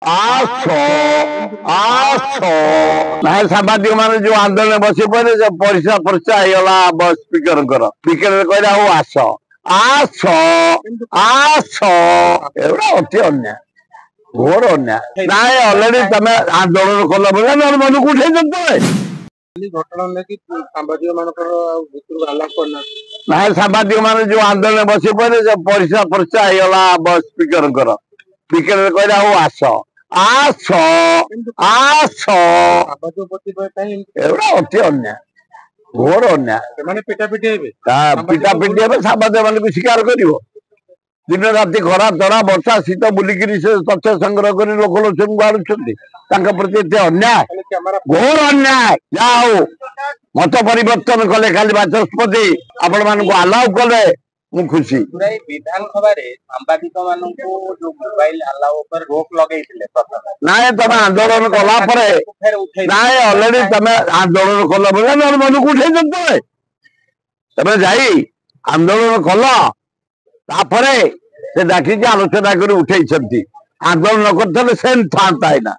ଆସ ଆସ ନାଇଁ ସାମ୍ବାଦିକ ମାନେ ଯୋଉ ଆନ୍ଦୋଳନ ବସି ପଡିଲେ ପରିସ୍ରା ପରିସ୍ରା ହେଇଗଲା ସ୍ପିକରଙ୍କର। ସ୍ପିକର କହିଲେ ଆଉ ଆସ ଆସ ଆସ ଏଗୁଡା ଅତି ଅନ୍ୟାୟ, ଘୋର ଅନ୍ୟାୟ। ନାଇଁ ଅଲରେଡି ତମେ ଆନ୍ଦୋଳନ କଲ ବୋଲେ ନହେଲେ ମନକୁ ଉଠେଇଛ ତମେ। ଘଟଣା ନେଇକି ସାମ୍ବାଦିକ ମାନଙ୍କର ଭିତରକୁ ଆଲାପ କରିନାହାନ୍ତି। ନାଇଁ ସାମ୍ବାଦିକ ମାନେ ଯୋଉ ଆନ୍ଦୋଳନ ବସି ପଡିଲେ ପରିସ୍ରା ପରିସ୍ରା ହେଇଗଲା ସ୍ପିକରଙ୍କର। ସ୍ପିକର କହିଲେ ଆଉ ଆସ ଆସ ଆସ ଏଗୁଡା ଅତି ଅନ୍ୟାୟ, ଘୋର ଅନ୍ୟାୟ। ସେମାନେ ପିଟାପିଟି ହେବେ, ପିଟାପିଟି ହେବେ, ସାମ୍ବାଦିକ ମାନଙ୍କୁ ସ୍ୱୀକାର କରିବ। ଦିନ ରାତି ଖରା ତରା ବର୍ଷା ଶୀତ ବୁଲିକିରି ସେ ତଥ୍ୟ ସଂଗ୍ରହ କରି ଲୋକଲୋଚନକୁ ଆଣୁଛନ୍ତି। ତାଙ୍କ ପ୍ରତି ଏତେ ଅନ୍ୟାୟ, ଘୋର ଅନ୍ୟାୟ। ଯାହା ହଉ ମତ ପରିବର୍ତ୍ତନ କଲେ ଖାଲି ବାଚସ୍ପତି ଆପଣ ମାନଙ୍କୁ ଆଲାଉ କଲେ, ମୁଁ ଖୁସି। ବିଧାନସଭାରେ ସାମ୍ବାଦିକ ମାନଙ୍କୁ ଯୋଉ ମୋବାଇଲ ଆଲାଉ ଉପରେ ରୋକ ଲଗେଇଥିଲେ ନାଇଁ ତମେ ଆନ୍ଦୋଳନ କଲା ପରେ, ନାଇଁ ଅଲରେଡି ତମେ ଆନ୍ଦୋଳନ କଲ ବୋଲେ ନହେଲେ ମନକୁ ଉଠେଇଛ ତମେ। ତମେ ଯାଇ ଆନ୍ଦୋଳନ କଲ, ତାପରେ ସେ ଡାକିକି ଆଲୋଚନା କରି ଉଠେଇଛନ୍ତି। ଆନ୍ଦୋଳନ କରିଥିଲେ ସେମିତି ଥାନ୍ତା ଏଇନା।